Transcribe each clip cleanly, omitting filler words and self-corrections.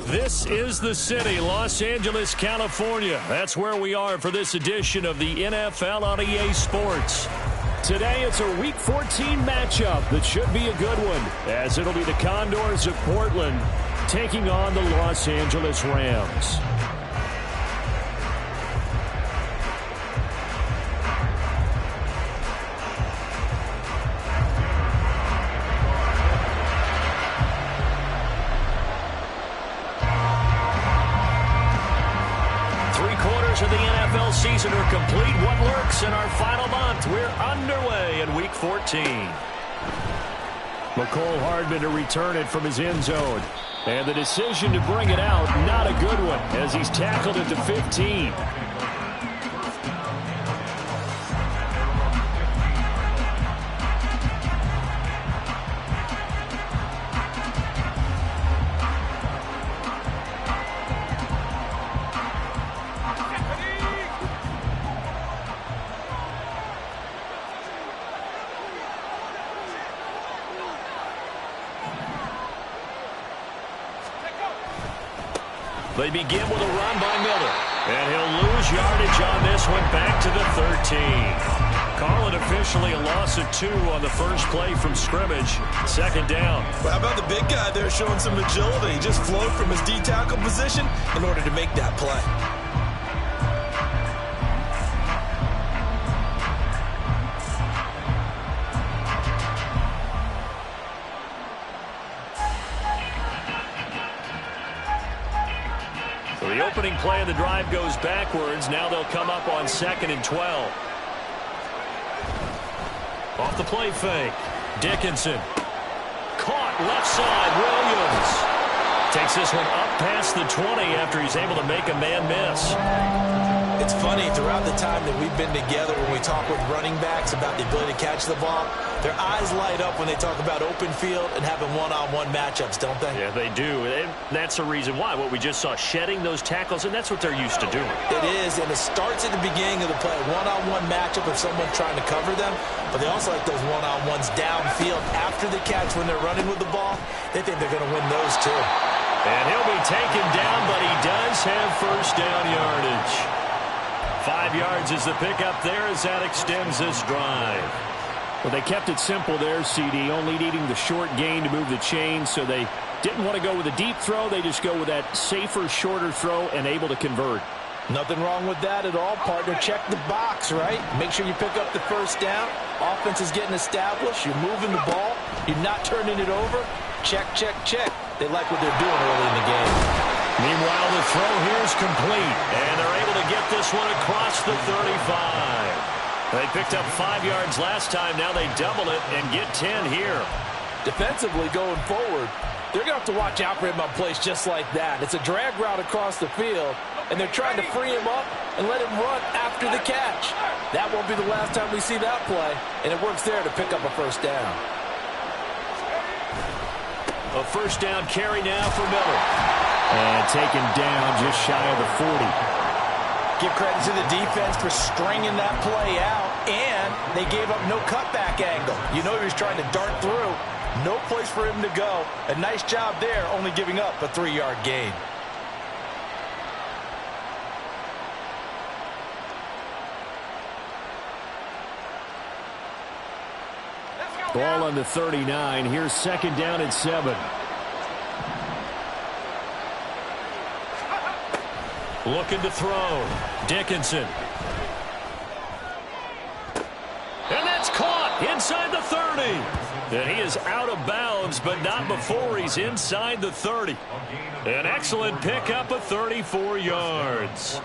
This is the city, Los Angeles, California. That's where we are for this edition of the NFL on EA Sports. Today, it's a Week 14 matchup that should be a good one, as it'll be the Condors of Portland taking on the Los Angeles Rams. Of the NFL season are complete. What lurks in our final month? We're underway in Week 14. Mecole Hardman to return it from his end zone. And the decision to bring it out, not a good one, as he's tackled it to 15. They begin with a run by Miller. And he'll lose yardage on this one, back to the 13. Call it officially a loss of 2 on the first play from scrimmage. Second down. Well, how about the big guy there showing some agility? He just flowed from his D-tackle position in order to make that play. The opening play of the drive goes backwards. Now they'll come up on 2nd and 12. Off the play fake. Dickinson. Caught left side. Williams. Takes this one up past the 20 after he's able to make a man miss. It's funny, throughout the time that we've been together, when we talk with running backs about the ability to catch the ball, their eyes light up when they talk about open field and having one-on-one matchups, don't they? Yeah, they do. And that's the reason why. What we just saw, shedding those tackles, and that's what they're used to doing. It is, and it starts at the beginning of the play. One-on-one matchup if someone's trying to cover them, but they also like those one-on-ones downfield after the catch when they're running with the ball. They think they're going to win those too. And he'll be taken down, but he does have first down yardage. 5 yards is the pickup there as that extends this drive. Well, they kept it simple there, CD, only needing the short gain to move the chains, so they didn't want to go with a deep throw. They just go with that safer, shorter throw and able to convert. Nothing wrong with that at all, partner. Check the box, right? Make sure you pick up the first down. Offense is getting established. You're moving the ball. You're not turning it over. Check, check, check. They like what they're doing early in the game. Meanwhile, the throw here is complete, and they're able to get this one across the 35. They picked up 5 yards last time. Now they double it and get 10 here. Defensively going forward, they're going to have to watch out for him on plays just like that. It's a drag route across the field, and they're trying to free him up and let him run after the catch. That won't be the last time we see that play, and it works there to pick up a first down. A first down carry now for Miller. And taken down just shy of the 40. Give credit to the defense for stringing that play out, and they gave up no cutback angle. You know he was trying to dart through. No place for him to go. A nice job there, only giving up a 3-yard gain. Ball on the 39. Here's second down and 7. Looking to throw. Dickinson. And that's caught inside the 30. And he is out of bounds, but not before he's inside the 30. An excellent pickup of 34 yards.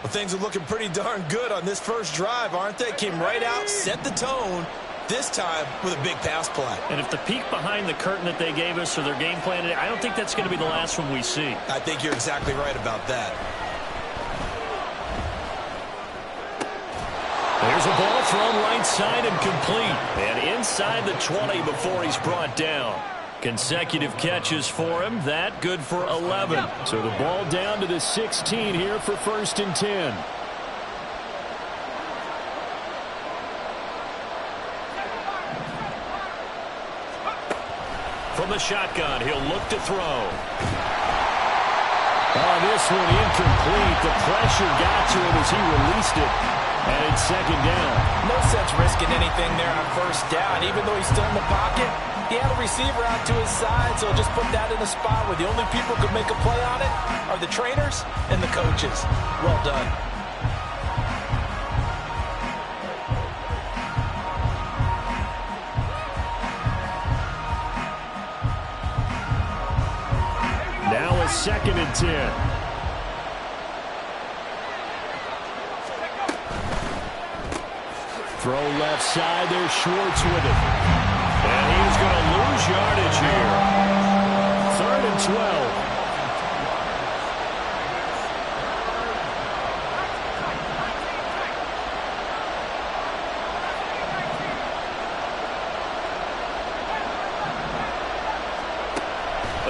Well, things are looking pretty darn good on this first drive, aren't they? Came right out, set the tone, this time with a big pass play. And if the peek behind the curtain that they gave us or their game plan, I don't think that's going to be the last one we see. I think you're exactly right about that. There's a ball thrown right side and complete. And inside the 20 before he's brought down. Consecutive catches for him. That good for 11. So the ball down to the 16 here for 1st and 10. From the shotgun, he'll look to throw. Oh, this one incomplete. The pressure got to him as he released it. And it's second down. No sense risking anything there on first down. Even though he's still in the pocket, he had a receiver out to his side, so just put that in a spot where the only people who could make a play on it are the trainers and the coaches. Well done. Now a 2nd and 10. Throw left side. There's Schwartz with it. And he's going to lose yardage here. 3rd and 12.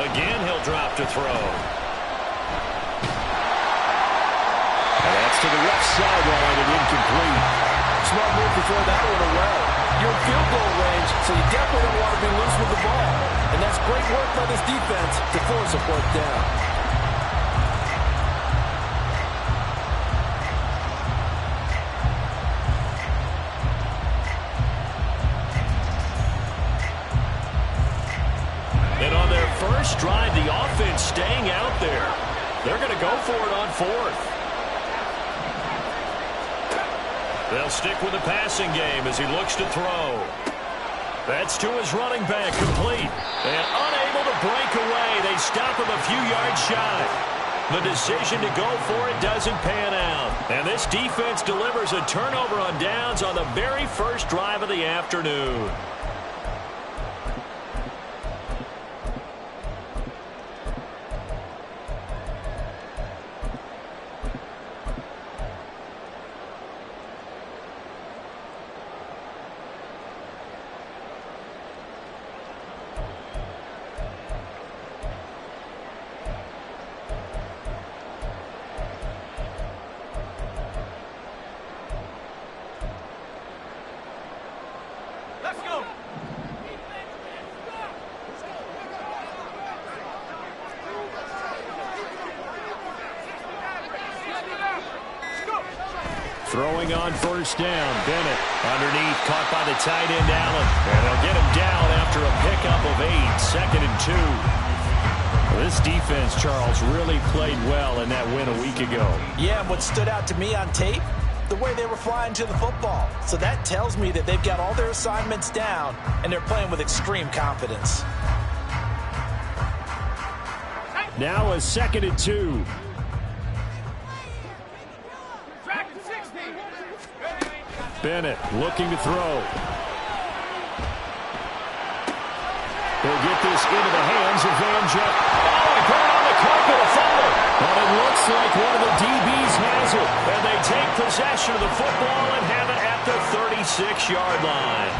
Again, he'll drop to throw. And that's to the left sideline and incomplete. Smart move to throw that one away. You're in field goal range, so you definitely don't want to be loose with the ball. And that's great work by this defense to force a fourth down. And on their first drive, the offense staying out there. They're going to go for it on 4th. They'll stick with the passing game as he looks to throw. That's to his running back, complete. And unable to break away. They stop him a few yards shy. The decision to go for it doesn't pan out. And this defense delivers a turnover on downs on the very first drive of the afternoon. Throwing on first down, Bennett underneath, caught by the tight end Allen. And they'll get him down after a pickup of 8, 2nd and 2. Well, this defense, Charles, really played well in that win a week ago. Yeah, and what stood out to me on tape, the way they were flying to the football. So that tells me that they've got all their assignments down, and they're playing with extreme confidence. Now a 2nd and 2. Bennett looking to throw. They'll get this into the hands of Van Jefferson. Oh, he put it on the carpet, a fumble. But it looks like one of the DBs has it. And they take possession of the football and have it at the 36-yard line.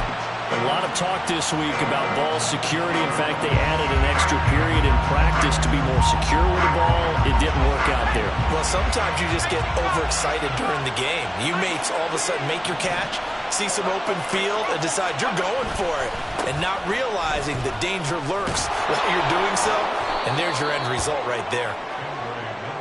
A lot of talk this week about ball security. In fact, they added an extra period in practice to be more secure with the ball. It didn't work out there. Well, sometimes you just get overexcited during the game. You may all of a sudden make your catch, see some open field, and decide you're going for it, and not realizing that danger lurks while you're doing so. And there's your end result right there.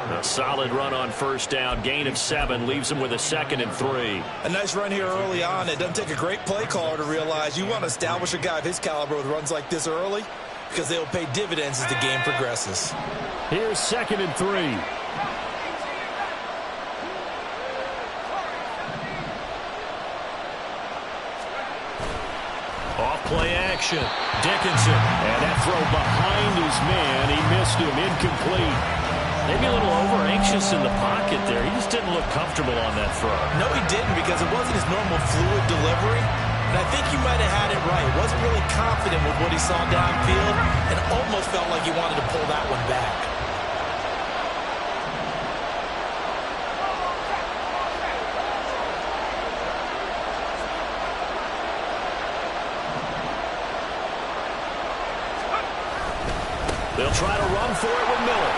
A solid run on first down. Gain of 7 leaves them with a 2nd and 3. A nice run here early on. It doesn't take a great play caller to realize you want to establish a guy of his caliber with runs like this early because they'll pay dividends as the game progresses. Here's 2nd and 3. Off play action. Dickinson. And that throw behind his man. He missed him. Incomplete. Maybe a little over-anxious in the pocket there. He just didn't look comfortable on that throw. No, he didn't, because it wasn't his normal fluid delivery. And I think he might have had it right. Wasn't really confident with what he saw downfield and almost felt like he wanted to pull that one back. They'll try to run for it with Miller.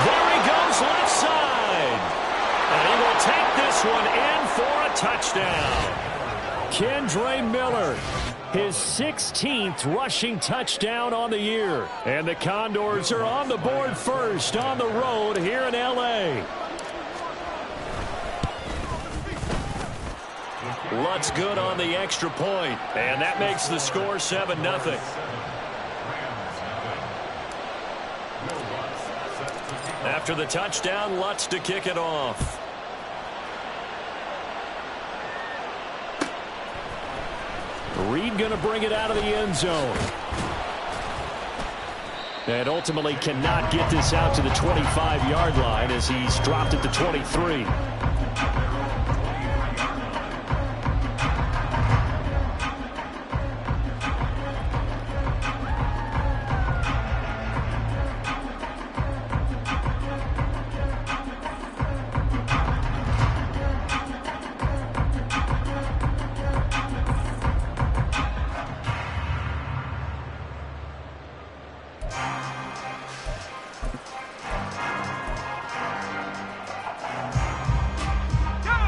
There he goes left side. And he will take this one in for a touchdown. Kendre Miller, his 16th rushing touchdown on the year. And the Condors are on the board first on the road here in L.A. Lutz good on the extra point, and that makes the score 7-0. After the touchdown, Lutz to kick it off. Reed going to bring it out of the end zone. And ultimately cannot get this out to the 25-yard line as he's dropped at the 23.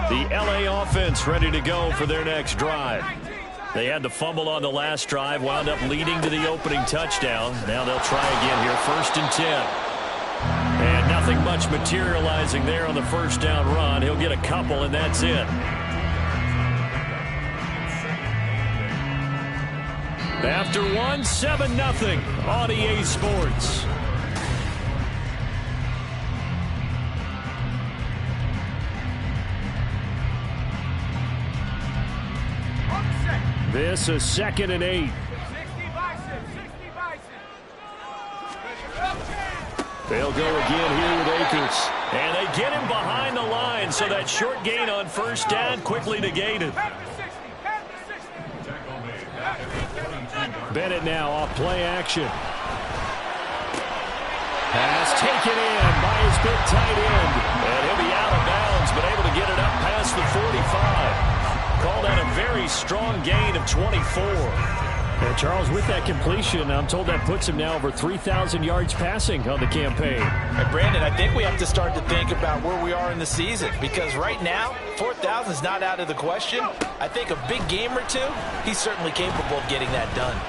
The L.A. offense ready to go for their next drive. They had the fumble on the last drive, wound up leading to the opening touchdown. Now they'll try again here, 1st and 10. And nothing much materializing there on the first down run. He'll get a couple, and that's it. After one, 7-0 on EA Sports. This is 2nd and 8. They'll go again here with Akers. And they get him behind the line, so that short gain on first down quickly negated. Bennett now off play action. Pass taken in by his big tight end. And he'll be out of bounds, but able to get it up past the 45. Called out a very strong gain of 24. And Charles, with that completion, I'm told that puts him now over 3,000 yards passing on the campaign. And Brandon, I think we have to start to think about where we are in the season, because right now, 4,000 is not out of the question. I think a big game or two, he's certainly capable of getting that done.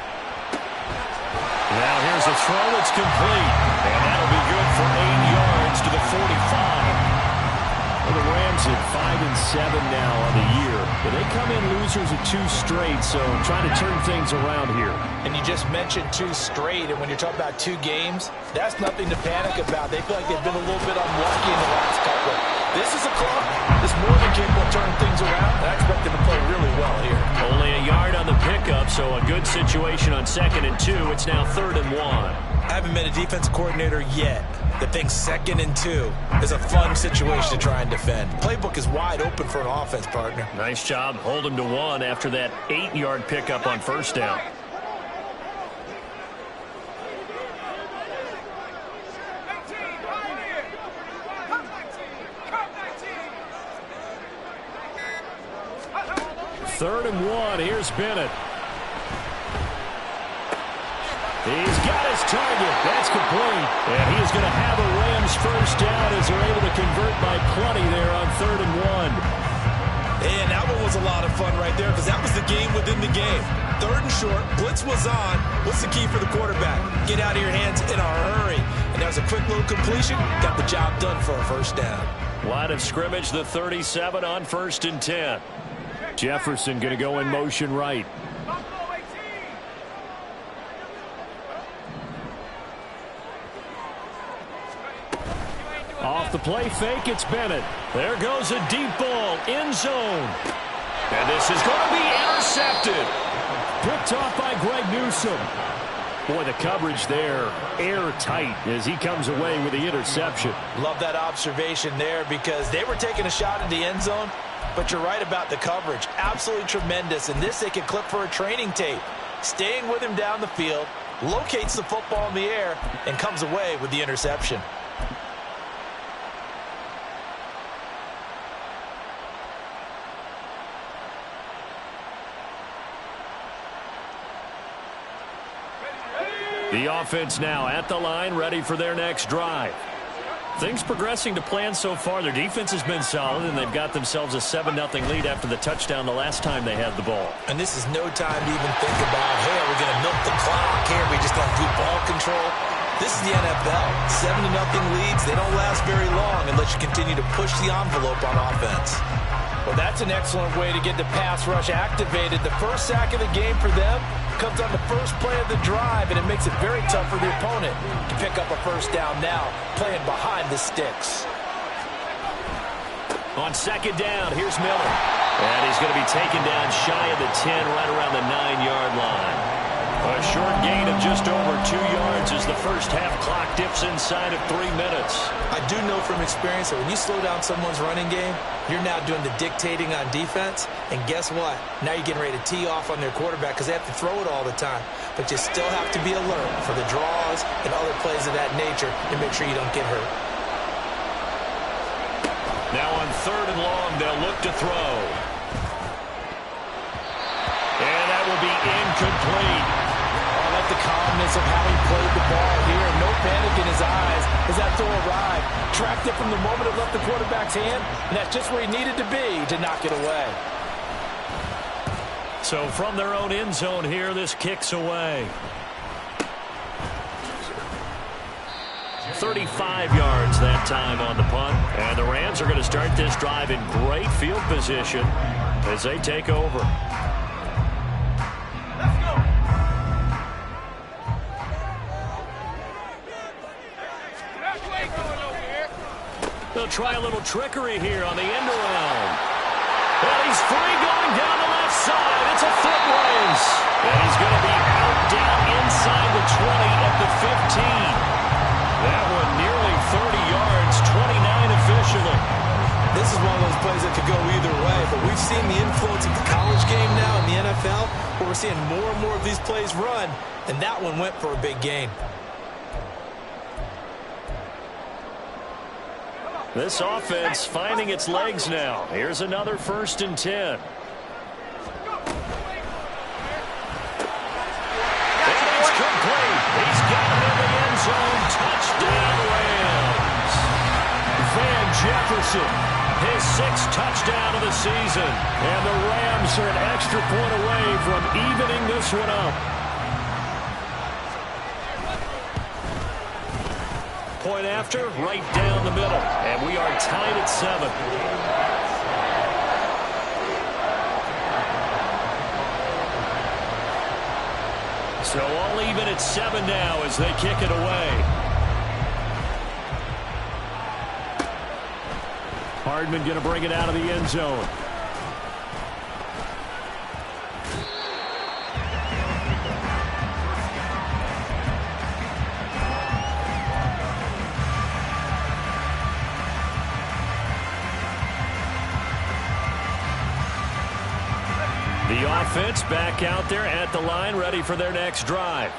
Now here's a throw. It's complete. And that'll be good for 8 yards to the 45. Well, the Rams at 5-7 now on the year. But they come in losers of 2 straight, so trying to turn things around here. And you just mentioned 2 straight, and when you're talking about 2 games, that's nothing to panic about. They feel like they've been a little bit unlucky in the last couple. This is a club that's more than capable of turning things around, and I expect them to play really well here. Only a yard on the pickup, so a good situation on 2nd and 2. It's now 3rd and 1. I haven't met a defense coordinator yet that thinks 2nd and 2 is a fun situation to try and defend. Playbook is wide open for an offense, partner. Nice job. Hold him to 1 after that 8-yard pickup on first down. Third and 1. Here's Bennett. He's got his target. That's complete. And he is going to have a Rams first down as they're able to convert by plenty there on 3rd and 1. And that one was a lot of fun right there, because that was the game within the game. 3rd and short. Blitz was on. What's the key for the quarterback? Get out of your hands in a hurry. And that was a quick little completion. Got the job done for a first down. Line of scrimmage, the 37 on 1st and 10. Jefferson going to go in motion right. Off the play fake, it's Bennett. There goes a deep ball, end zone. And this is going to be intercepted. Picked off by Greg Newsome. Boy, the coverage there, airtight as he comes away with the interception. Love that observation there, because they were taking a shot at the end zone, but you're right about the coverage. Absolutely tremendous. And this they can clip for a training tape. Staying with him down the field, locates the football in the air, and comes away with the interception. The offense now at the line, ready for their next drive. Things progressing to plan so far. Their defense has been solid, and they've got themselves a 7-0 lead after the touchdown the last time they had the ball. And this is no time to even think about, hey, are we going to milk the clock? Hey, are we just going to do ball control? This is the NFL. 7-0 leads, they don't last very long unless you continue to push the envelope on offense. Well, that's an excellent way to get the pass rush activated. The first sack of the game for them comes on the first play of the drive, and it makes it very tough for the opponent to pick up a first down now, playing behind the sticks. On second down, here's Miller. And he's going to be taken down shy of the 10, right around the 9-yard line. A short gain of just over 2 yards as the first half clock dips inside of 3 minutes. I do know from experience that when you slow down someone's running game, you're now doing the dictating on defense. And guess what? Now you're getting ready to tee off on their quarterback because they have to throw it all the time. But you still have to be alert for the draws and other plays of that nature and make sure you don't get hurt. Now on 3rd and long, they'll look to throw. And that will be incomplete. I like the calmness of how he played the ball here. No panic in his eyes as that throw arrived. Tracked it from the moment it left the quarterback's hand, and that's just where he needed to be to knock it away. So from their own end zone here, this kicks away. 35 yards that time on the punt. And the Rams are going to start this drive in great field position as they take over. They'll try a little trickery here on the end around. And he's free going down the left side. It's a foot race. And he's going to be out down inside the 20 at the 15. That one nearly 30 yards, 29 officially. This is one of those plays that could go either way, but we've seen the influence of the college game now in the NFL, where we're seeing more and more of these plays run, and that one went for a big gain. This offense finding its legs now. Here's another 1st and 10. And it's complete. He's got it in the end zone. Touchdown, Rams. Van Jefferson, his 6th touchdown of the season. And the Rams are an extra point away from evening this one up. Point after, right down the middle. And we are tied at 7. So all even at 7 now as they kick it away. Hardman going to bring it out of the end zone. The offense back out there at the line, ready for their next drive.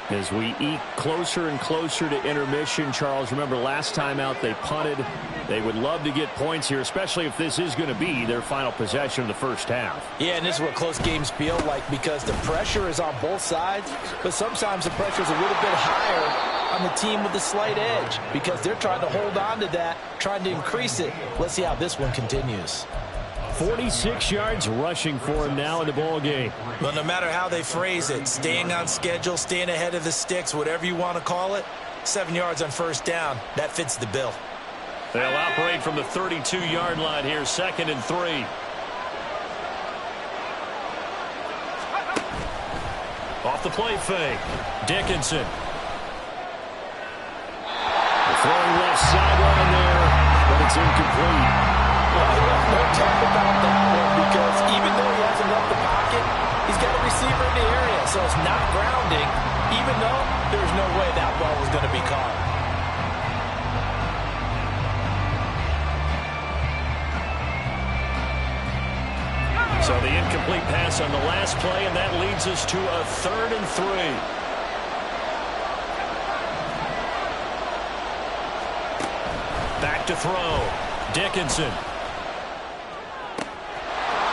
As we eke closer and closer to intermission, Charles, remember last time out they punted. They would love to get points here, especially if this is going to be their final possession of the first half. Yeah, and this is what close games feel like because the pressure is on both sides, but sometimes the pressure is a little bit higher on the team with the slight edge because they're trying to hold on to that, trying to increase it. Let's see how this one continues. 46 yards rushing for him now in the ball game. Well, no matter how they phrase it, staying on schedule, staying ahead of the sticks, whatever you want to call it, 7 yards on first down, that fits the bill. They'll operate from the 32-yard line here, 2nd and 3. Off the play fake, Dickinson. Throwing left sideline there, but it's incomplete. Well, there's no talk about that one because even though he hasn't left the pocket, he's got a receiver in the area, so it's not grounding, even though there's no way that ball was going to be caught. So the incomplete pass on the last play, and that leads us to a 3rd and 3. Back to throw. Dickinson.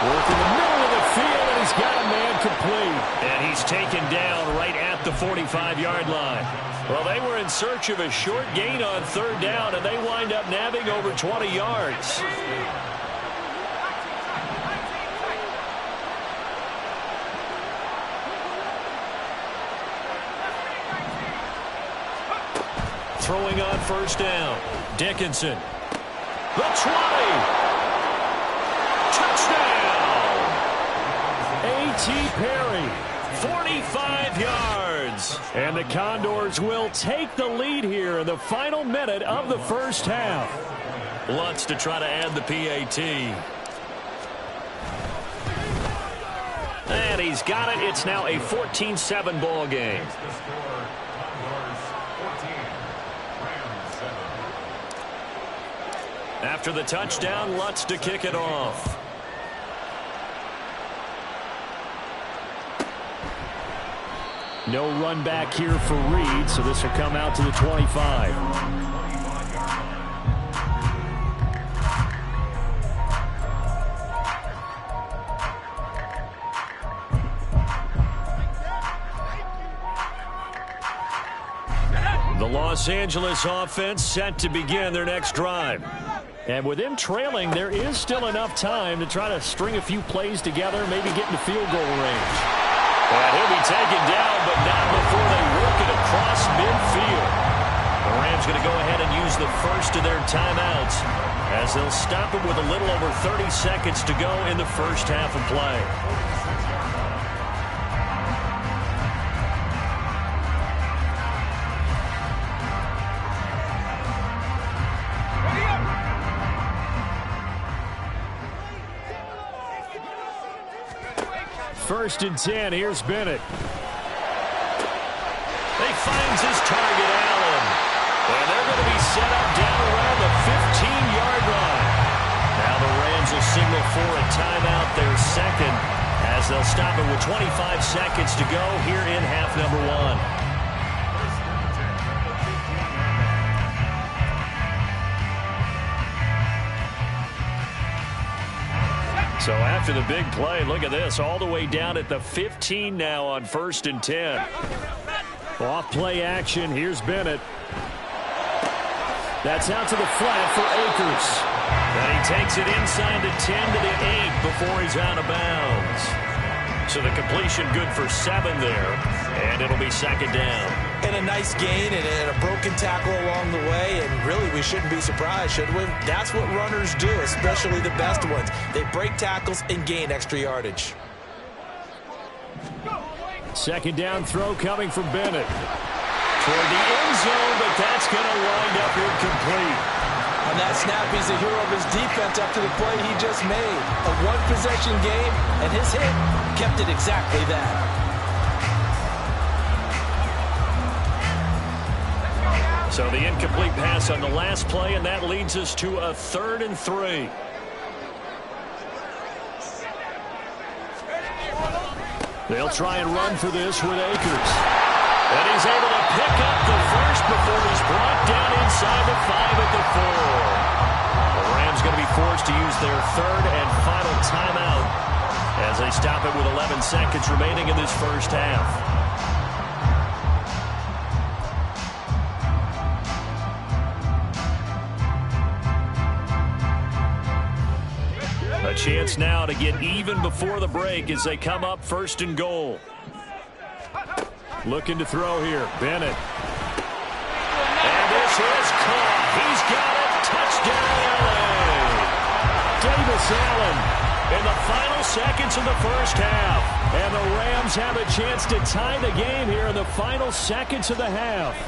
Work in the middle of the field, and he's got a man complete. And he's taken down right at the 45-yard line. Well, they were in search of a short gain on third down, and they wind up nabbing over 20 yards. Throwing on first down. Dickinson. The 20. Touchdown. A.T. Perry. 45 yards. And the Condors will take the lead here in the final minute of the first half. Lutz to try to add the PAT. And he's got it. It's now a 14-7 ball game. After the touchdown, Lutz to kick it off. No run back here for Reed, so this will come out to the 25. The Los Angeles offense set to begin their next drive. And with them trailing, there is still enough time to try to string a few plays together, maybe get into field goal range. And he'll be taken down, but not before they work it across midfield. The Rams going to go ahead and use the first of their timeouts as they'll stop it with a little over 30 seconds to go in the first half of play. First and 10, here's Bennett. He finds his target, Allen. And they're going to be set up down around the 15-yard line. Now the Rams will signal for a timeout, their second, as they'll stop it with 25 seconds to go here in half number one. So after the big play, look at this, all the way down at the 15 now on first and 10. Off play action, here's Bennett. That's out to the flat for Akers. And he takes it inside the 10 to the 8 before he's out of bounds. So the completion good for 7 there, and it'll be second down. And a nice gain and a broken tackle along the way, and really we shouldn't be surprised, should we? That's what runners do, especially the best ones. They break tackles and gain extra yardage. Second down throw coming from Bennett. Toward the end zone, but that's going to wind up incomplete. On that snap, he's a hero of his defense after the play he just made. A one-possession game, and his hit kept it exactly that. So the incomplete pass on the last play, and that leads us to a 3rd and 3. They'll try and run for this with Akers. And he's able to pick up the first before he's brought down inside the 5 at the 4. The Rams going to be forced to use their 3rd and final timeout as they stop it with 11 seconds remaining in this first half. A chance now to get even before the break as they come up 1st and goal. Looking to throw here, Bennett. And this is caught. He's got it. Touchdown, LA. Davis Allen in the final seconds of the first half. And the Rams have a chance to tie the game here in the final seconds of the half.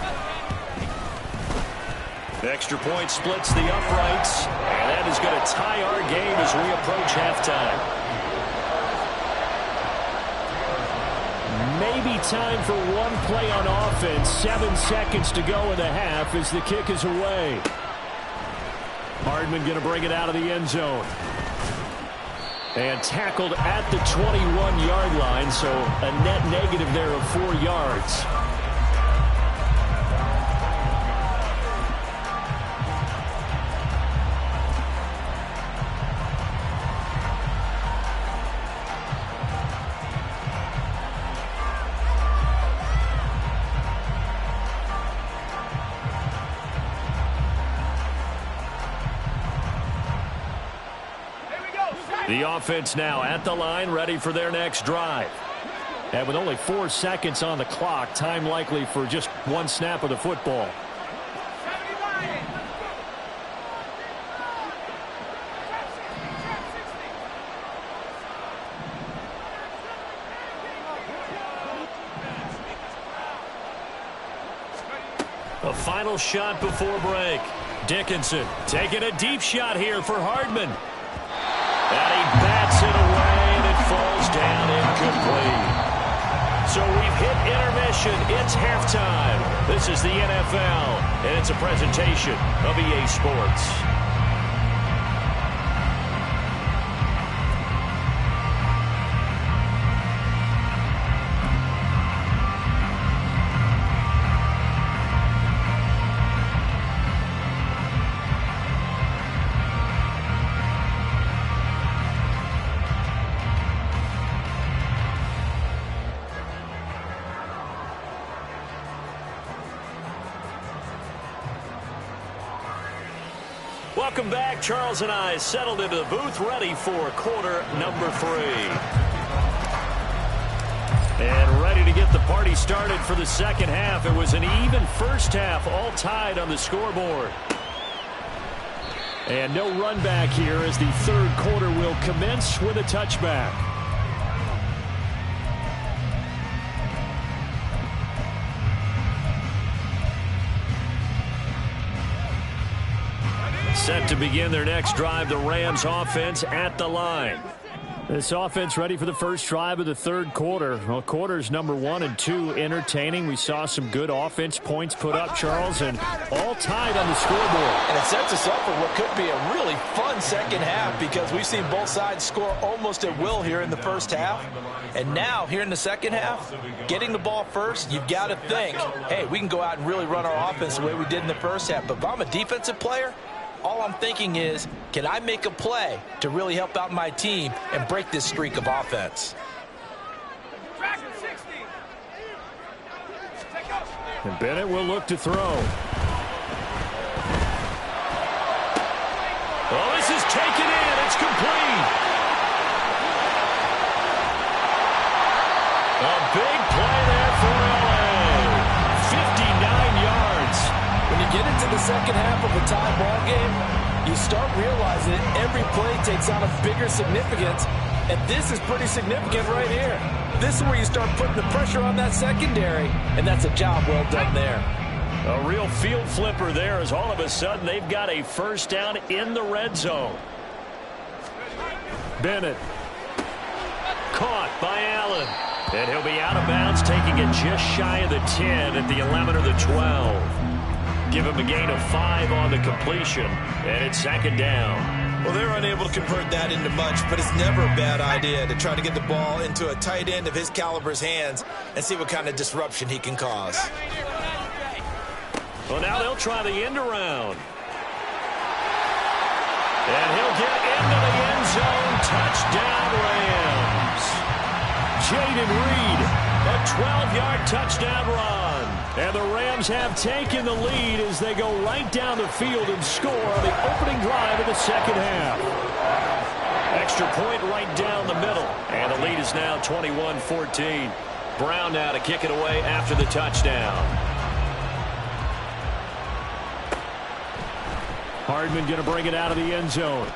The extra point splits the uprights, and that is going to tie our game as we approach halftime. Maybe time for one play on offense. 7 seconds to go in the half as the kick is away. Hardman going to bring it out of the end zone. And tackled at the 21-yard line, so a net negative there of 4 yards. The offense now at the line, ready for their next drive. And with only 4 seconds on the clock, time likely for just one snap of the football. A final shot before break. Dickinson taking a deep shot here for Hardman. And he bats it away, and it falls down incomplete. So we've hit intermission. It's halftime. This is the NFL, and it's a presentation of EA Sports. Welcome back. Charles and I settled into the booth, ready for quarter number 3. And ready to get the party started for the second half. It was an even first half, all tied on the scoreboard. And no run back here as the third quarter will commence with a touchback. Set to begin their next drive, the Rams offense at the line. This offense ready for the first drive of the third quarter. Well, quarters number 1 and 2 entertaining. We saw some good offense points put up, Charles, and all tied on the scoreboard. And it sets us up for what could be a really fun second half because we've seen both sides score almost at will here in the first half. And now, here in the second half, getting the ball first, you've got to think, hey, we can go out and really run our offense the way we did in the first half. But if I'm a defensive player, all I'm thinking is, can I make a play to really help out my team and break this streak of offense? And Bennett will look to throw. Oh, this is taken in. It's complete. A big play there for LA. 59 yards. When you get into the second half of a tie ball game, you start realizing that every play takes on a bigger significance, and this is pretty significant right here. This is where you start putting the pressure on that secondary, and that's a job well done there. A real field flipper there as all of a sudden they've got a first down in the red zone. Bennett. Caught by Allen. And he'll be out of bounds, taking it just shy of the 10 at the 11 or the 12. Give him a gain of 5 on the completion, and it's second down. Well, they're unable to convert that into much, but it's never a bad idea to try to get the ball into a tight end of his caliber's hands and see what kind of disruption he can cause. Well, now they'll try the end around. And he'll get into the end zone. Touchdown, Rams. Jaden Reed, a 12-yard touchdown run. And the Rams have taken the lead as they go right down the field and score on the opening drive of the second half. Extra point right down the middle. And the lead is now 21-14. Brown now to kick it away after the touchdown. Hardman going to bring it out of the end zone.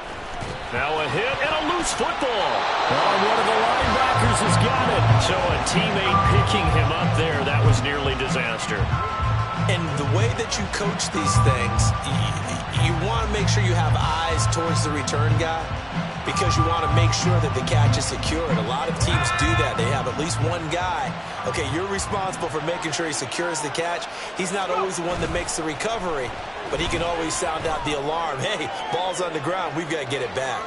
Now a hit and a loose football. Oh, one of the linebackers has got it. So a teammate picking him up there. That was nearly disaster. And the way that you coach these things, you want to make sure you have eyes towards the return guy because you want to make sure that the catch is secured. A lot of teams do that. They have at least one guy. Okay, you're responsible for making sure he secures the catch. He's not always the one that makes the recovery, but he can always sound out the alarm. Hey, ball's on the ground. We've got to get it back.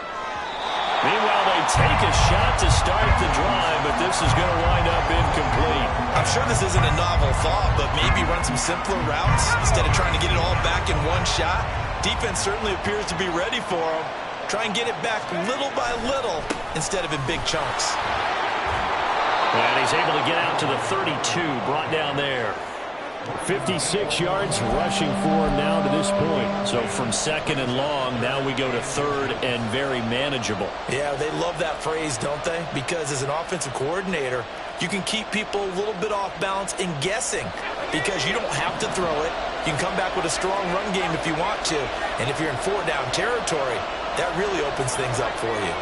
Meanwhile, they take a shot to start the drive, but this is going to wind up incomplete. I'm sure this isn't a novel thought, but maybe run some simpler routes instead of trying to get it all back in one shot. Defense certainly appears to be ready for him. Try and get it back little by little instead of in big chunks. And he's able to get out to the 32, brought down there. 56 yards rushing for him now to this point. So from second and long, now we go to third and very manageable. Yeah, they love that phrase, don't they? Because as an offensive coordinator, you can keep people a little bit off balance and guessing because you don't have to throw it. You can come back with a strong run game if you want to. And if you're in four-down territory, that really opens things up for you.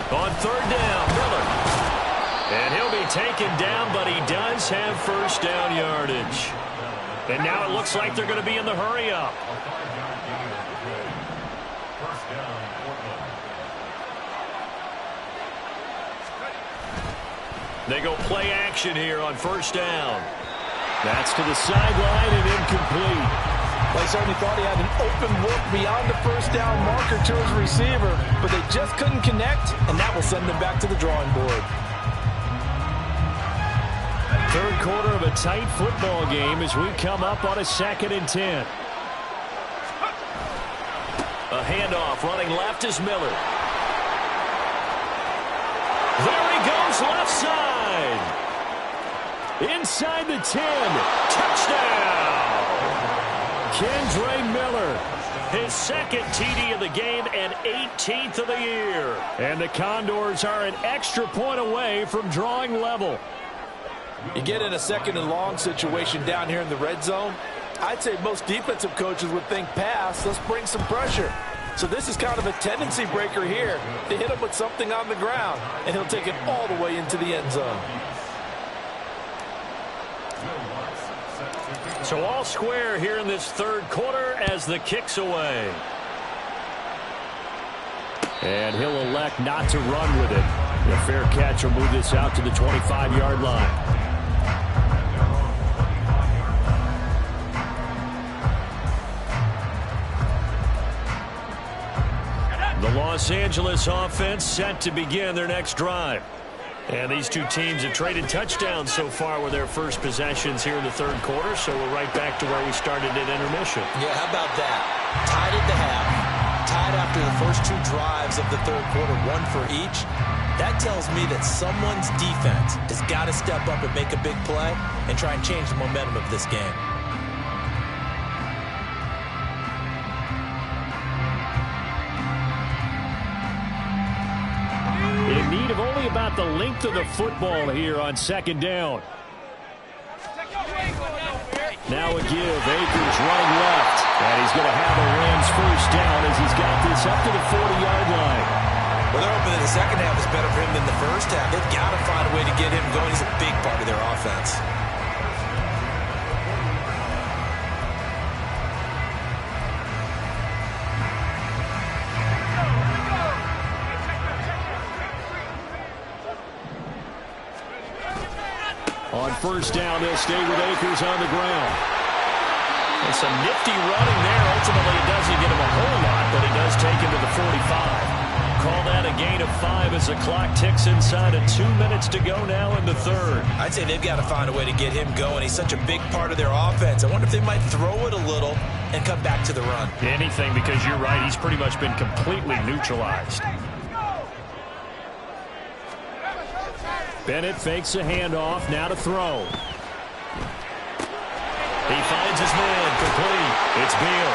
On third down, Miller. And he'll be taken down, but he does have first down yardage. And now it looks like they're going to be in the hurry-up. They go play action here on first down. That's to the sideline and incomplete. Well, he certainly thought he had an open look beyond the first down marker to his receiver, but they just couldn't connect, and that will send them back to the drawing board. Third quarter of a tight football game as we come up on a 2nd and 10. A handoff running left is Miller. There he goes left side. Inside the 10. Touchdown. Kendre Miller. His second TD of the game and 18th of the year. And the Condors are an extra point away from drawing level. You get in a second and long situation down here in the red zone, I'd say most defensive coaches would think pass, let's bring some pressure. So this is kind of a tendency breaker here to hit him with something on the ground, and he'll take it all the way into the end zone. So all square here in this third quarter as the kick's away. And he'll elect not to run with it. The fair catch will move this out to the 25-yard line. The Los Angeles offense set to begin their next drive. And these two teams have traded touchdowns so far with their first possessions here in the third quarter, so we're right back to where we started at intermission. Yeah, how about that? Tied at the half, tied after the first two drives of the third quarter, one for each. That tells me that someone's defense has got to step up and make a big play and try and change the momentum of this game. In need of only about the length of the football here on second down. Now a give. Akers running left. And he's going to have a Rams first down as he's got this up to the 40-yard line. Well, they're hoping that the second half is better for him than the first half. They've got to find a way to get him going. He's a big part of their offense. On first down, they'll stay with Akers on the ground. And some nifty running there. Ultimately, it doesn't get him a whole lot, but it does take him to the 45. Call that a gain of 5 as the clock ticks inside of 2 minutes to go now in the third. I'd say they've got to find a way to get him going. He's such a big part of their offense. I wonder if they might throw it a little and come back to the run. Anything, because you're right. He's pretty much been completely neutralized. Bennett fakes a handoff, now to throw. He finds his man, complete. It's Beal.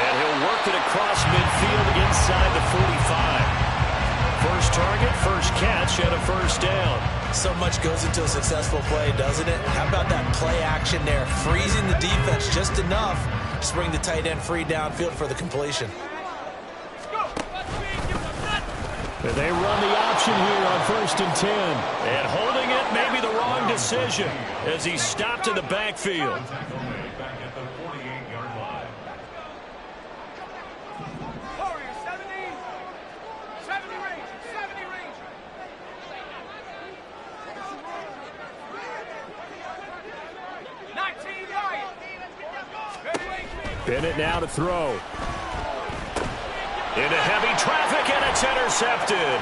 And he'll work it across midfield inside the 45. First target, first catch, and a first down. So much goes into a successful play, doesn't it? How about that play action there? Freezing the defense just enough to bring the tight end free downfield for the completion. They run the option here on 1st and 10. And holding it may be the wrong decision as he's stopped in the backfield. Bennett now to throw. Into heavy traffic, and it's intercepted.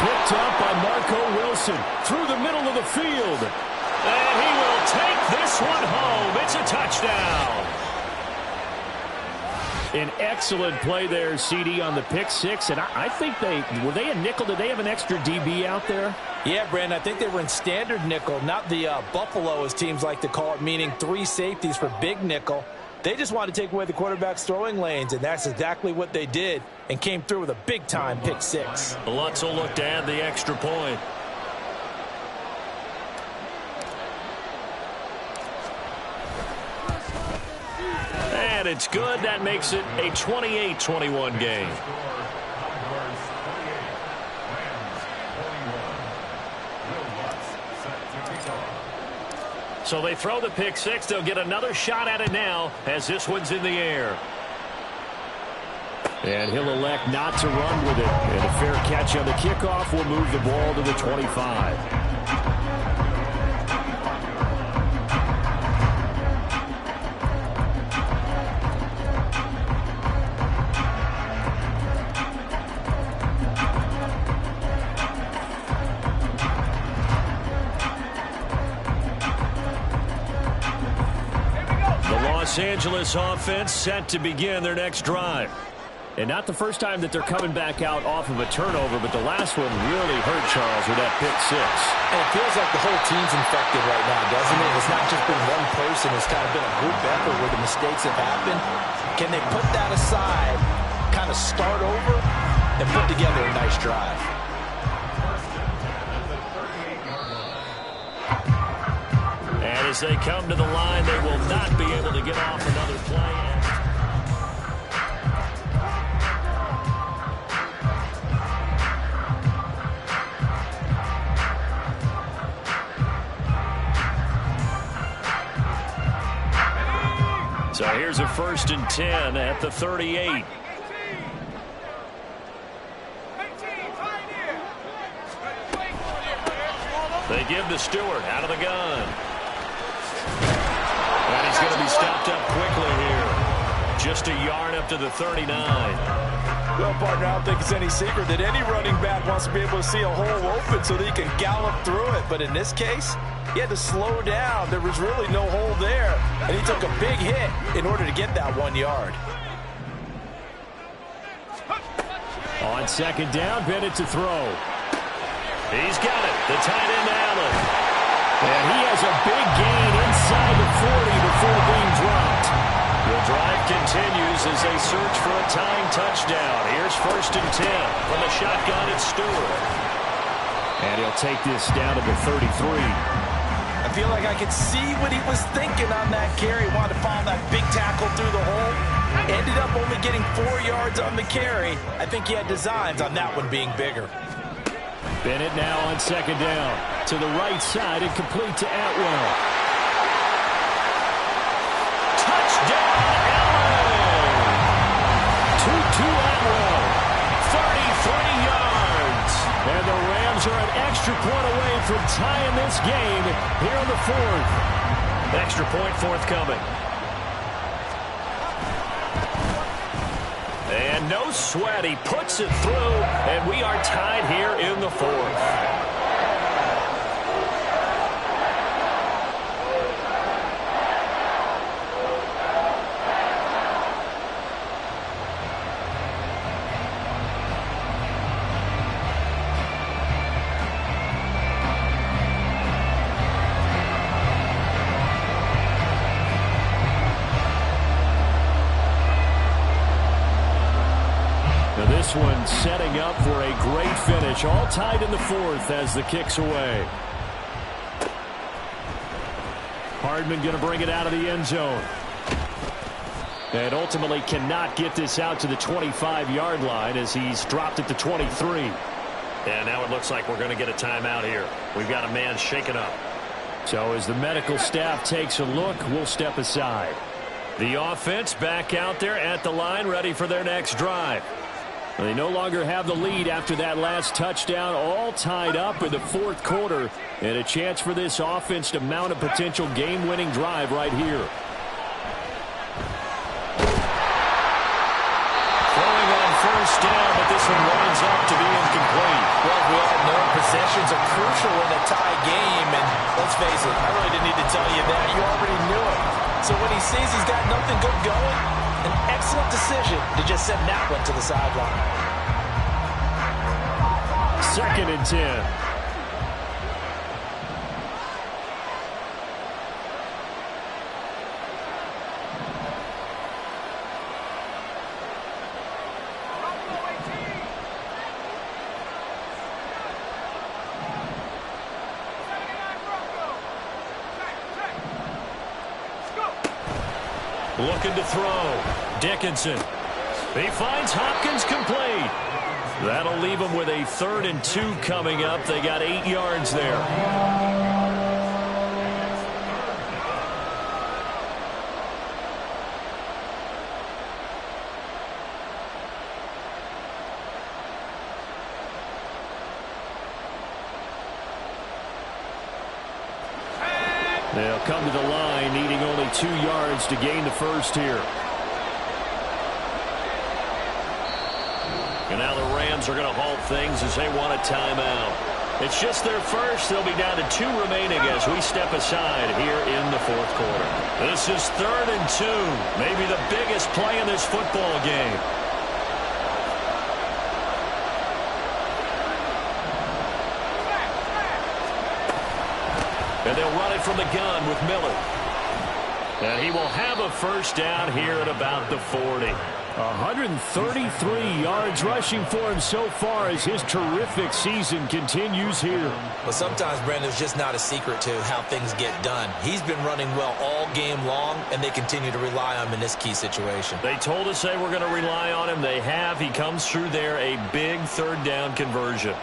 Picked up by Marco Wilson through the middle of the field. And he will take this one home. It's a touchdown. An excellent play there, CD, on the pick six. And I think were they a nickel? Did they have an extra DB out there? Yeah, Brandon, I think they were in standard nickel, not the Buffalo, as teams like to call it, meaning 3 safeties for big nickel. They just wanted to take away the quarterback's throwing lanes, and that's exactly what they did, and came through with a big-time pick six. Lutz will look to add the extra point. And it's good. That makes it a 28-21 game. So they throw the pick six. They'll get another shot at it now as this one's in the air. And he'll elect not to run with it. And a fair catch on the kickoff will move the ball to the 25. Los Angeles offense set to begin their next drive. And not the first time that they're coming back out off of a turnover, but the last one really hurt Charles with that pick six. And it feels like the whole team's infected right now, doesn't it? It's not just been one person. It's kind of been a group effort where the mistakes have happened. Can they put that aside, kind of start over, and put together a nice drive? And as they come to the line, they will not be able to get off another play. So here's a 1st and 10 at the 38. They give to Stewart out of the gun. And he's going to be stopped up quickly here. Just a yard up to the 39. Well, partner, I don't think it's any secret that any running back wants to be able to see a hole open so that he can gallop through it. But in this case, he had to slow down. There was really no hole there. And he took a big hit in order to get that 1 yard. On 2nd down, Bennett to throw. He's got it. The tight end, Allen. And he has a big gain inside the 40 before being dropped. The drive continues as they search for a tying touchdown. Here's 1st and 10 from the shotgun at Stewart. And he'll take this down to the 33. I feel like I could see what he was thinking on that carry. Wanted to follow that big tackle through the hole. Ended up only getting 4 yards on the carry. I think he had designs on that one being bigger. Bennett now on 2nd down. To the right side and complete to Atwell. Touchdown, Allen! To Atwell. 33 yards. And the Rams are an extra point away from tying this game here in the 4th. Extra point forthcoming. And no sweat. He puts it through, and we are tied here in the 4th. This one setting up for a great finish. All tied in the 4th as the kick's away. Hardman going to bring it out of the end zone. And ultimately cannot get this out to the 25-yard line as he's dropped it to 23. And now it looks like we're going to get a timeout here. We've got a man shaken up. So as the medical staff takes a look, we'll step aside. The offense back out there at the line, ready for their next drive. They no longer have the lead after that last touchdown, all tied up in the 4th quarter, and a chance for this offense to mount a potential game-winning drive right here. Throwing on 1st down, but this one winds up to be incomplete. Well, we all know possessions are crucial in a tie game, and let's face it, I really didn't need to tell you that. You already knew it. So when he sees he's got nothing good going, an excellent decision to just send that one to the sideline. 2nd and 10. Looking to throw. Dickinson. He finds Hopkins complete. That'll leave him with a 3rd and 2 coming up. They got 8 yards there. They'll come to the line, needing only 2 yards to gain the first here. And now the Rams are going to halt things as they want a timeout. It's just their first. They'll be down to 2 remaining as we step aside here in the 4th quarter. This is 3rd and 2, maybe the biggest play in this football game. And they'll run it from the gun with Miller. And he will have a first down here at about the 40. 133 yards rushing for him so far as his terrific season continues here. Well, sometimes, Brandon, there's just not a secret to how things get done. He's been running well all game long, and they continue to rely on him in this key situation. They told us they were going to rely on him. They have. He comes through there, a big 3rd down conversion.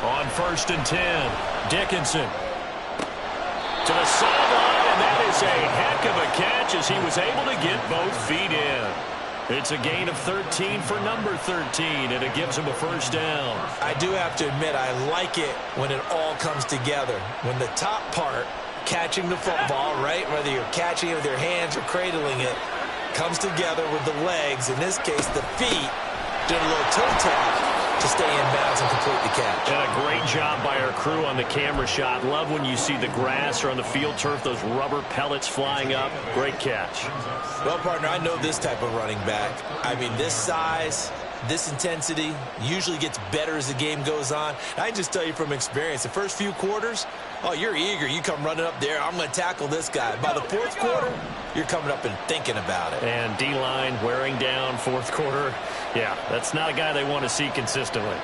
On 1st and 10, Dickinson to the sideline, and that is a heck of a catch as he was able to get both feet in. It's a gain of 13 for number 13, and it gives him a first down. I do have to admit, I like it when it all comes together. When the top part, catching the football, right, whether you're catching it with your hands or cradling it, comes together with the legs, in this case the feet, did a little toe tap to stay in bounds and complete the catch. And a great job by our crew on the camera shot. Love when you see the grass or on the field turf, those rubber pellets flying up. Great catch. Well, partner, I know this type of running back. I mean, this size, this intensity usually gets better as the game goes on. I can just tell you from experience, the first few quarters, oh, you're eager. You come running up there, I'm going to tackle this guy. By the 4th quarter, you're coming up and thinking about it. And D-line wearing down 4th quarter. Yeah, that's not a guy they want to see consistently.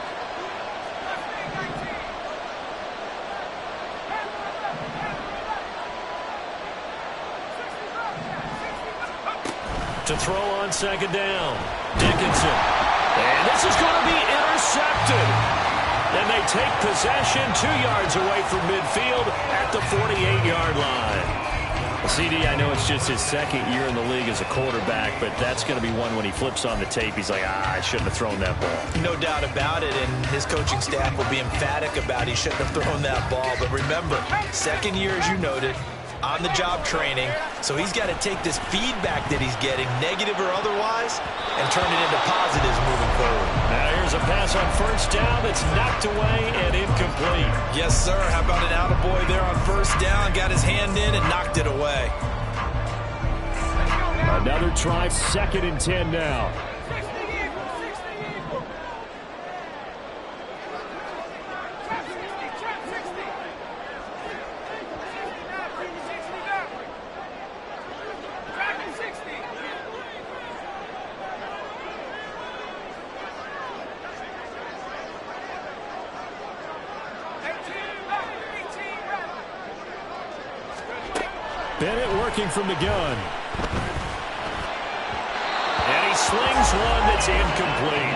To throw on 2nd down, Dickinson. And this is going to be intercepted. And they take possession 2 yards away from midfield at the 48-yard line. CD, I know it's just his 2nd year in the league as a quarterback, but that's going to be one when he flips on the tape. He's like, I shouldn't have thrown that ball. No doubt about it, and his coaching staff will be emphatic about he shouldn't have thrown that ball. But remember, 2nd year, as you noted, on-the-job training, so he's got to take this feedback that he's getting, negative or otherwise, and turn it into positives moving forward. Now here's a pass on 1st down that's knocked away and incomplete. Yes, sir. How about an attaboy there on 1st down? Got his hand in and knocked it away. Another try, 2nd and 10 now. Bennett working from the gun. And he slings one that's incomplete.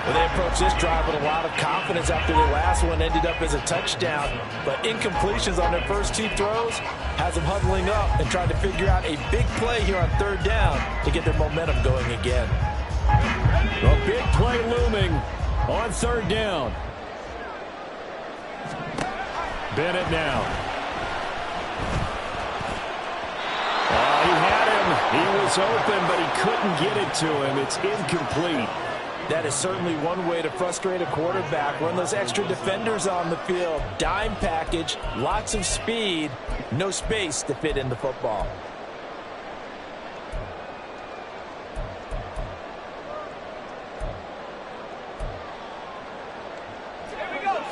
Well, they approached this drive with a lot of confidence after their last one ended up as a touchdown. But incompletions on their first 2 throws has them huddling up and trying to figure out a big play here on 3rd down to get their momentum going again. A big play looming on 3rd down. He was open, but he couldn't get it to him. It's incomplete. That is certainly one way to frustrate a quarterback. Run those extra defenders on the field. Dime package, lots of speed, no space to fit in the football.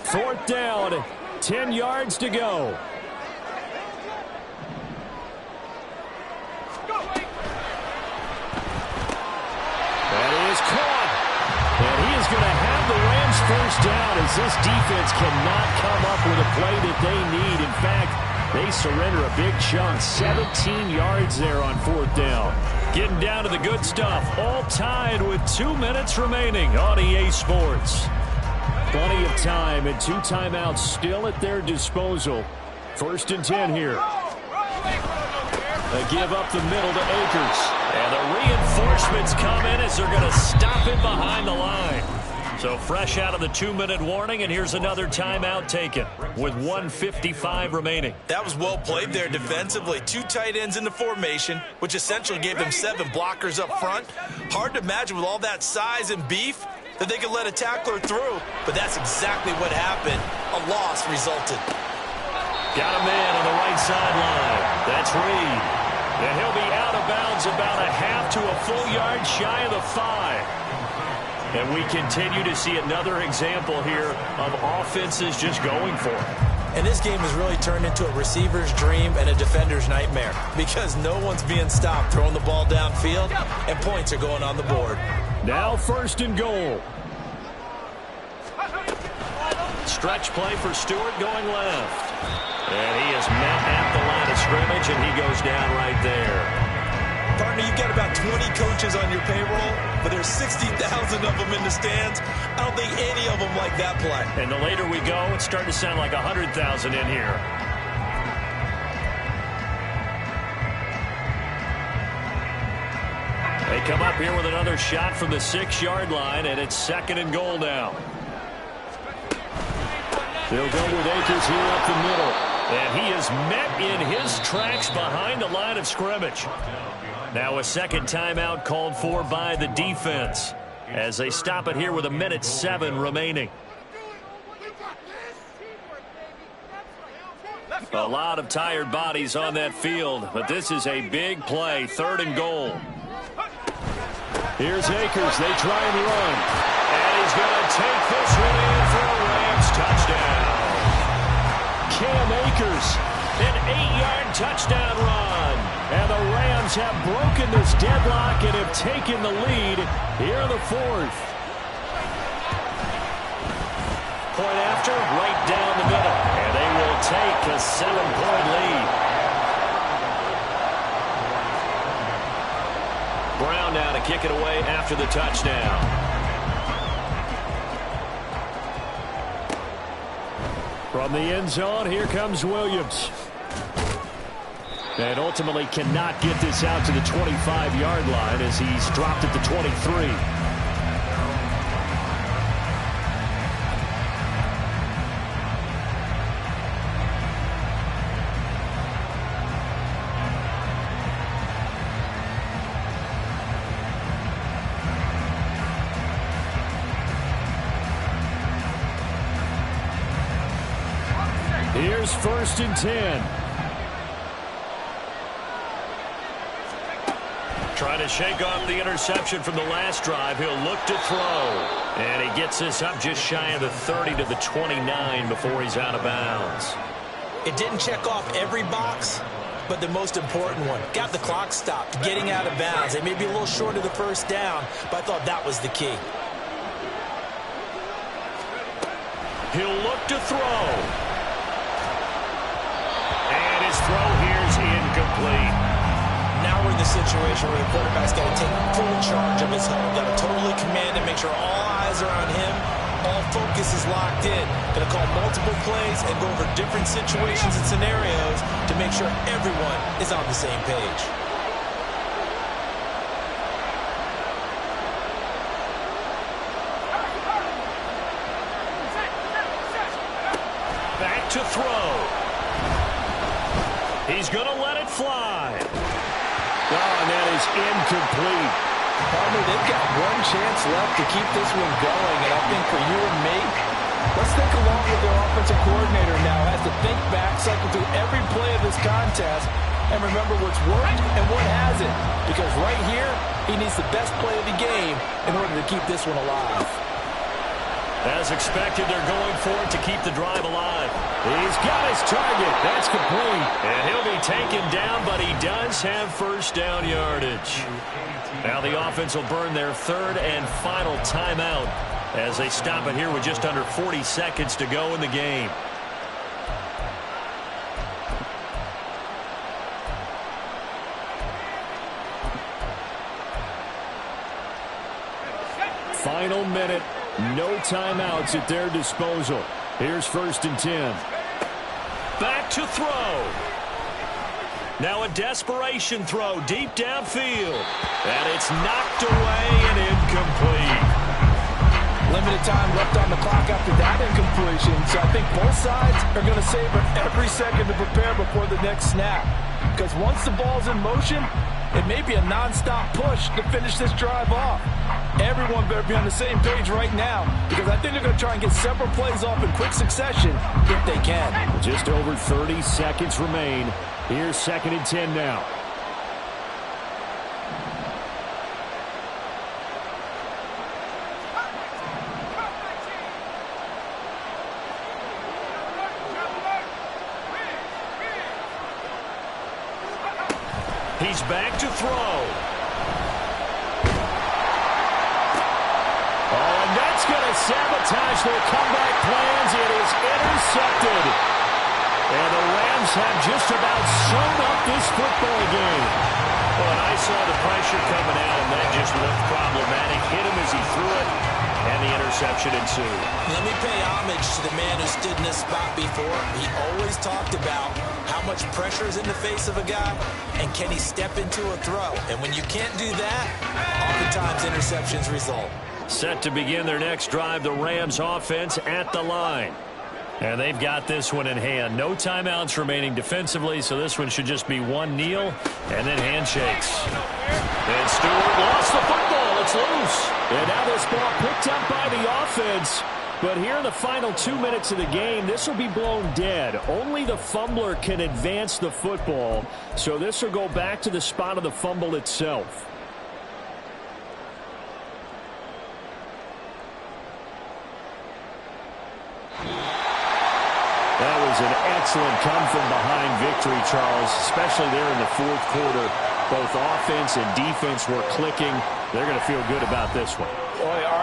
Fourth down, 10 yards to go. That is caught. And he is going to have the Rams first down as this defense cannot come up with a play that they need. In fact, they surrender a big chunk, 17 yards there on fourth down. Getting down to the good stuff, all tied with 2 minutes remaining on EA Sports. Plenty of time and 2 timeouts still at their disposal. First and 10 here. They give up the middle to Akers. And the reinforcements come in as they're going to stop him behind the line. So fresh out of the 2-minute warning, and here's another timeout taken with 1:55 remaining. That was well played there defensively. 2 tight ends in the formation, which essentially gave them 7 blockers up front. Hard to imagine with all that size and beef that they could let a tackler through, but that's exactly what happened. A loss resulted. Got a man on the right sideline. That's Reed. And he'll be out of bounds about a half to a full yard shy of the 5. And we continue to see another example here of offenses just going for it. And this game has really turned into a receiver's dream and a defender's nightmare because no one's being stopped throwing the ball downfield, and points are going on the board. Now first and goal. Stretch play for Stewart going left. And he is met at the line of scrimmage, and he goes down right there. Partner, you've got about 20 coaches on your payroll, but there's 60,000 of them in the stands. I don't think any of them like that play. And the later we go, it's starting to sound like 100,000 in here. They come up here with another shot from the 6-yard line, and it's second and goal now. They'll go with Akers here up the middle. And he is met in his tracks behind the line of scrimmage. Now a second timeout called for by the defense as they stop it here with 1:07 remaining. A lot of tired bodies on that field, but this is a big play, third and goal. Here's Akers. They try and run. And he's going to take this one in for a Rams touchdown. Cam Akers, an 8-yard touchdown run. And the Rams have broken this deadlock and have taken the lead here in the 4th. Point after, right down the middle. And they will take a 7-point lead. Brown now to kick it away after the touchdown. From the end zone, here comes Williams. And ultimately cannot get this out to the 25-yard line as he's dropped at the 23. Here's first and 10. Trying to shake off the interception from the last drive. He'll look to throw. And he gets this up just shy of the 30 to the 29 before he's out of bounds. It didn't check off every box, but the most important one. Got the clock stopped, getting out of bounds. They may be a little short of the first down, but I thought that was the key. He'll look to throw. And his throw here's incomplete. Now we're in the situation where the quarterback's got to take full charge of his huddle. Got to totally command and make sure all eyes are on him. All focus is locked in. Going to call multiple plays and go over different situations and scenarios to make sure everyone is on the same page. Back to throw. He's going to let it fly. Oh, and that is incomplete. They've got one chance left to keep this one going, and I think for you and me, let's think along with their offensive coordinator now. Has to think back, cycle through every play of this contest, and remember what's worked and what hasn't. Because right here, he needs the best play of the game in order to keep this one alive. As expected, they're going for it to keep the drive alive. He's got his target. That's complete. And he'll be taken down, but he does have first down yardage. Now the offense will burn their third and final timeout as they stop it here with just under 40 seconds to go in the game. Final minute. No timeouts at their disposal. Here's 1st and 10. Back to throw. Now a desperation throw deep downfield. And it's knocked away and incomplete. Limited time left on the clock after that incompletion. So I think both sides are going to savor every second to prepare before the next snap. Because once the ball's in motion, it may be a non-stop push to finish this drive off. Everyone better be on the same page right now, because I think they're going to try and get several plays off in quick succession if they can. Just over 30 seconds remain. Here's 2nd and 10 now. He's back to throw. That's going to sabotage their comeback plans. It is intercepted. And the Rams have just about sewn up this football game. Well, and I saw the pressure coming out, and that just looked problematic. Hit him as he threw it, and the interception ensued. Let me pay homage to the man who stood in this spot before. He always talked about how much pressure is in the face of a guy, and can he step into a throw. And when you can't do that, oftentimes interceptions result. Set to begin their next drive, the Rams offense at the line. And they've got this one in hand. No timeouts remaining defensively, so this one should just be one kneel and then handshakes. And Stewart lost the football. It's loose. And now this ball picked up by the offense. But here in the final 2 minutes of the game, this will be blown dead. Only the fumbler can advance the football, so this will go back to the spot of the fumble itself. That was an excellent come-from-behind victory, Charles, especially there in the 4th quarter. Both offense and defense were clicking. They're going to feel good about this one. Boy,